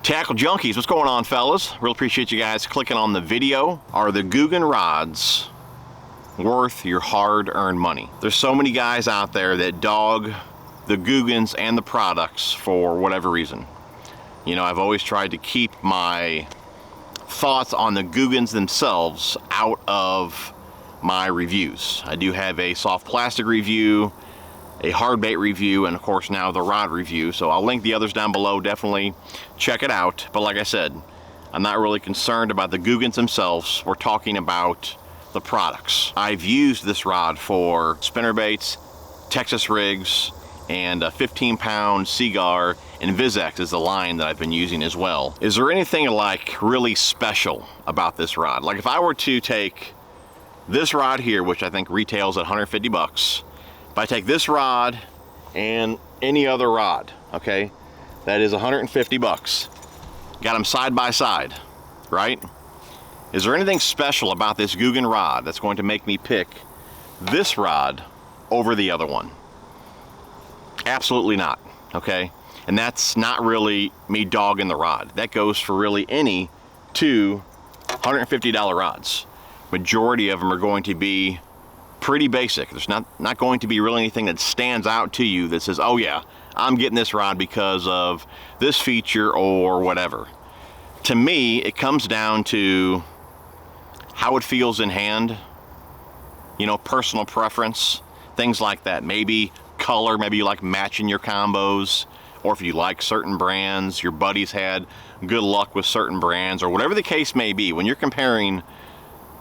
Tackle junkies, what's going on, fellas? Really appreciate you guys clicking on the video. Are the Googan rods worth your hard-earned money? There's so many guys out there that dog the Googans and the products for whatever reason. You know, I've always tried to keep my thoughts on the Googans themselves out of my reviews. I do have a soft plastic review, a hard bait review, and of course now the rod review, so I'll link the others down below. Definitely check it out. But like I said, I'm not really concerned about the Googans themselves. We're talking about the products. I've used this rod for spinnerbaits, Texas rigs, and a 15-pound Seagar, and Vizex is the line that I've been using as well. Is there anything like really special about this rod? Like if I were to take this rod here, which I think retails at 150 bucks, if I take this rod and any other rod, okay, that is 150 bucks. Got them side by side, right? Is there anything special about this Googan rod that's going to make me pick this rod over the other one? Absolutely not, okay? And that's not really me dogging the rod. That goes for really any two $150 rods. Majority of them are going to be pretty basic. There's not going to be really anything that stands out to you that says, oh yeah, I'm getting this rod because of this feature or whatever. To me, it comes down to how it feels in hand, you know, personal preference, things like that. Maybe color, maybe you like matching your combos, or if you like certain brands, your buddies had good luck with certain brands, or whatever the case may be. When you're comparing,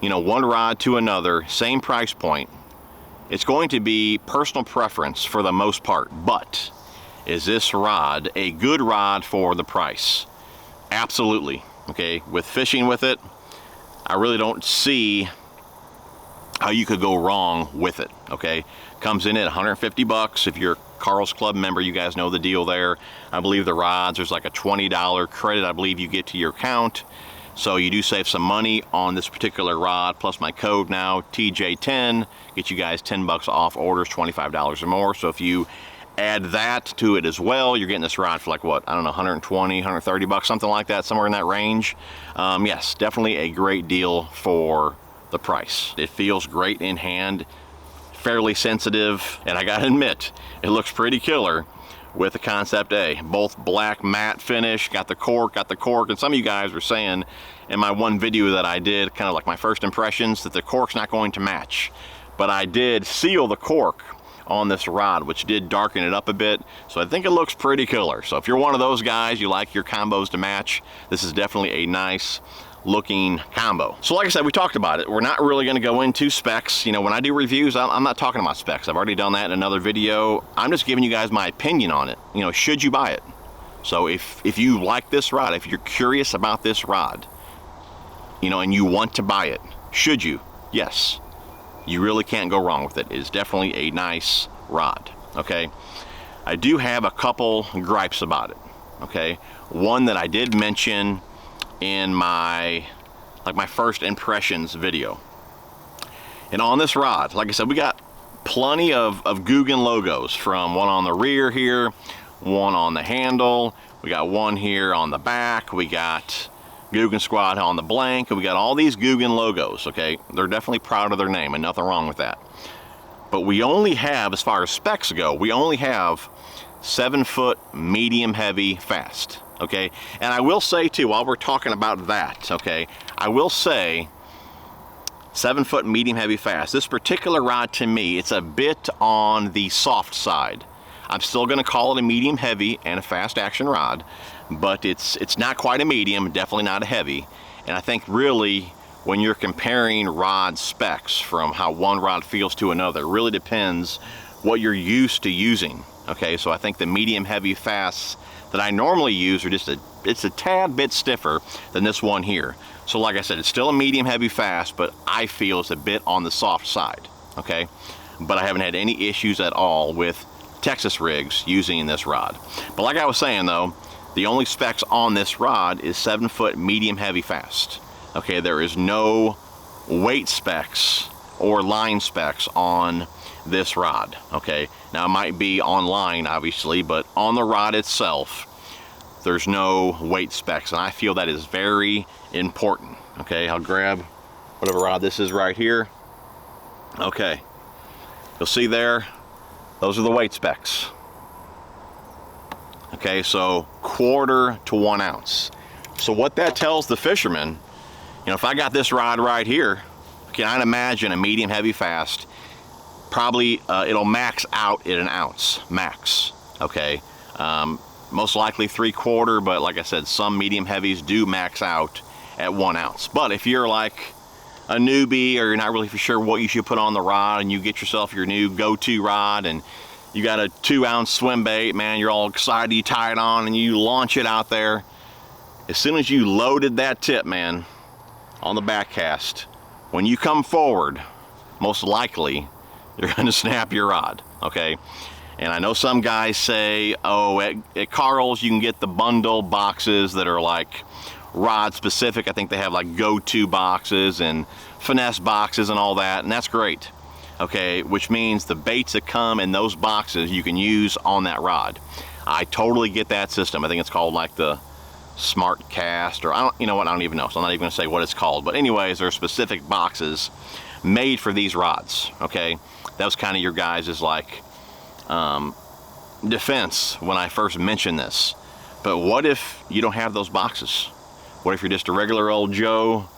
you know, one rod to another, same price point, it's going to be personal preference for the most part. But is this rod a good rod for the price? Absolutely. Okay, with fishing with it, I really don't see how you could go wrong with it. Okay, comes in at 150 bucks. If you're a Carl's Club member, you guys know the deal there. I believe the rods, there's like a $20 credit I believe you get to your account. So you do save some money on this particular rod, plus my code now, TJ10, get you guys 10 bucks off orders, $25 or more. So if you add that to it as well, you're getting this rod for like what, I don't know, 120, 130 bucks, something like that, somewhere in that range. Yes, definitely a great deal for the price. It feels great in hand, fairly sensitive, and I gotta admit, it looks pretty killer with the Concept A. Both black matte finish, got the cork, and some of you guys were saying in my one video that I did, kind of like my first impressions, that the cork's not going to match. But I did seal the cork on this rod, which did darken it up a bit, so I think it looks pretty killer. So if you're one of those guys, you like your combos to match, this is definitely a nice looking combo. So like I said, we talked about it. We're not really going to go into specs. You know, when I do reviews, I'm not talking about specs. I've already done that in another video. I'm just giving you guys my opinion on it. You know, should you buy it? So if you like this rod, if you're curious about this rod, you know, and you want to buy it, should you? Yes. You really can't go wrong with it. It is definitely a nice rod, okay? I do have a couple gripes about it, okay? One that I did mention in my first impressions video. And on this rod, like I said, we got plenty of Googan logos, from one on the rear here, one on the handle, we got one here on the back, we got Googan Squad on the blank, and we got all these Googan logos, okay? They're definitely proud of their name, and nothing wrong with that. But we only have, as far as specs go, we only have 7-foot medium heavy fast, okay? And I will say too, while we're talking about that, okay, I will say 7-foot medium heavy fast. This particular rod, to me, it's a bit on the soft side. I'm still gonna call it a medium heavy and a fast action rod, but it's not quite a medium, definitely not a heavy. And I think really when you're comparing rod specs from how one rod feels to another, it really depends what you're used to using. Okay, so I think the medium heavy fasts that I normally use are just it's a tad bit stiffer than this one here. So like I said, it's still a medium heavy fast, but I feel it's a bit on the soft side, okay? But I haven't had any issues at all with Texas rigs using this rod. But like I was saying though, the only specs on this rod is 7-foot medium heavy fast. Okay, there is no weight specs or line specs on this rod, okay? Now it might be online obviously, but on the rod itself, there's no weight specs, and I feel that is very important. Okay, I'll grab whatever rod this is right here. Okay, you'll see there, those are the weight specs. Okay, so 1/4 to 1 ounce. So what that tells the fisherman, you know, if I got this rod right here, can I imagine a medium heavy fast, probably it'll max out at 1 ounce, max, okay? Most likely 3/4, but like I said, some medium heavies do max out at 1 ounce. But if you're like a newbie, or you're not really for sure what you should put on the rod, and you get yourself your new go-to rod, and you got a 2 ounce swim bait, man, you're all excited, you tie it on and you launch it out there. As soon as you loaded that tip, man, on the back cast, when you come forward, most likely you're gonna snap your rod, okay? And I know some guys say, oh, at Carl's you can get the bundle boxes that are like rod specific. I think they have like go-to boxes and finesse boxes and all that, and that's great. Okay, which means the baits that come in those boxes you can use on that rod. I totally get that system. I think it's called like the Smart Cast, or I don't, you know what, I don't even know, so I'm not even gonna say what it's called. But anyways, there are specific boxes made for these rods, okay? That was kind of your guys' like defense when I first mentioned this. But what if you don't have those boxes? What if you're just a regular old Joe,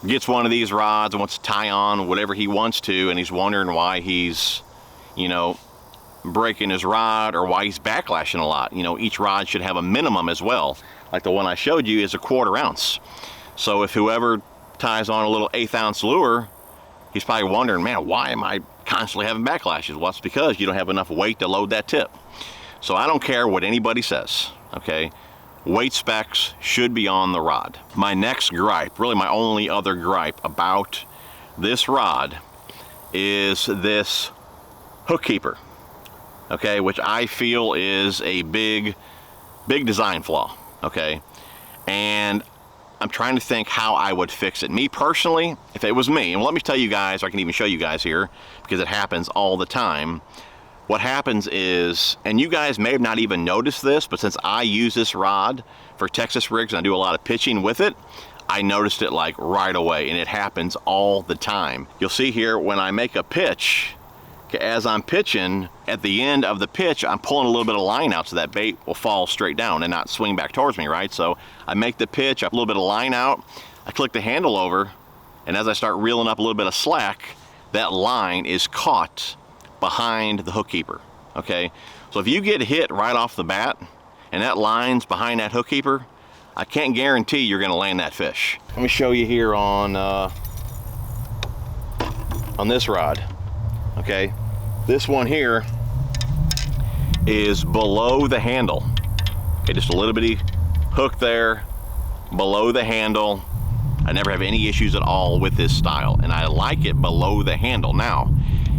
gets one of these rods and wants to tie on whatever he wants to, and he's wondering why he's, you know, breaking his rod, or why he's backlashing a lot? You know, each rod should have a minimum as well. Like the one I showed you is a 1/4 ounce. So if whoever ties on a little 1/8 ounce lure, he's probably wondering, man, why am I constantly having backlashes? Well, it's because you don't have enough weight to load that tip. So I don't care what anybody says, okay? Weight specs should be on the rod. My next gripe, really my only other gripe about this rod, is this hook keeper, okay? Which I feel is a big design flaw, okay? And I'm trying to think how I would fix it. Me personally, if it was me, and let me tell you guys, or I can even show you guys here, because it happens all the time. What happens is, and you guys may have not even noticed this, but since I use this rod for Texas rigs and I do a lot of pitching with it, I noticed it like right away, and it happens all the time. You'll see here when I make a pitch, as I'm pitching, at the end of the pitch, I'm pulling a little bit of line out so that bait will fall straight down and not swing back towards me, right? So I make the pitch, I put a little bit of line out, I click the handle over, and as I start reeling up a little bit of slack, that line is caught behind the hook keeper, okay? So if you get hit right off the bat, and that line's behind that hook keeper, I can't guarantee you're gonna land that fish. Let me show you here on this rod. Okay, this one here is below the handle. Okay, just a little bitty hook there below the handle. I never have any issues at all with this style, and I like it below the handle. Now,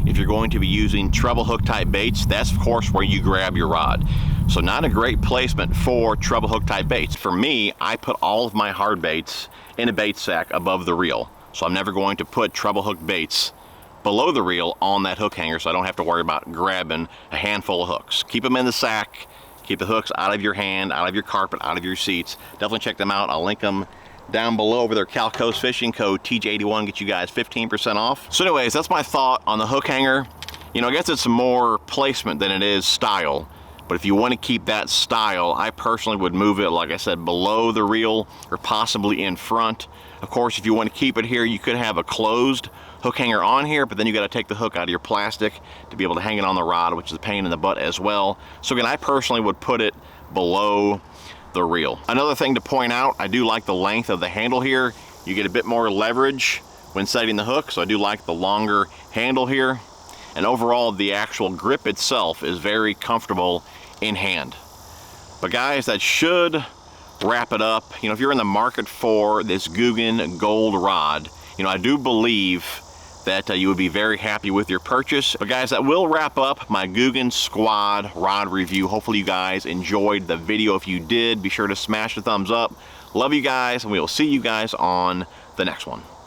if you're going to be using treble hook type baits, that's of course where you grab your rod. So not a great placement for treble hook type baits. For me, I put all of my hard baits in a bait sack above the reel. So I'm never going to put treble hook baits below the reel on that hook hanger, so I don't have to worry about grabbing a handful of hooks. Keep them in the sack, keep the hooks out of your hand, out of your carpet, out of your seats. Definitely check them out. I'll link them down below over their Calco's Fishing. Code TJ81 get you guys 15% off. So anyways, that's my thought on the hook hanger. You know, I guess it's more placement than it is style. But if you want to keep that style, I personally would move it, like I said, below the reel or possibly in front. Of course, if you want to keep it here, you could have a closed hook hanger on here, but then you got to take the hook out of your plastic to be able to hang it on the rod, which is a pain in the butt as well. So again, I personally would put it below the reel. Another thing to point out, I do like the length of the handle here. You get a bit more leverage when setting the hook, so I do like the longer handle here. And overall, the actual grip itself is very comfortable in hand. But guys, that should wrap it up. You know, if you're in the market for this Googan Gold Rod, you know, I do believe that you would be very happy with your purchase. But guys, that will wrap up my Googan Squad Rod review. Hopefully you guys enjoyed the video. If you did, be sure to smash the thumbs up. Love you guys, and we will see you guys on the next one.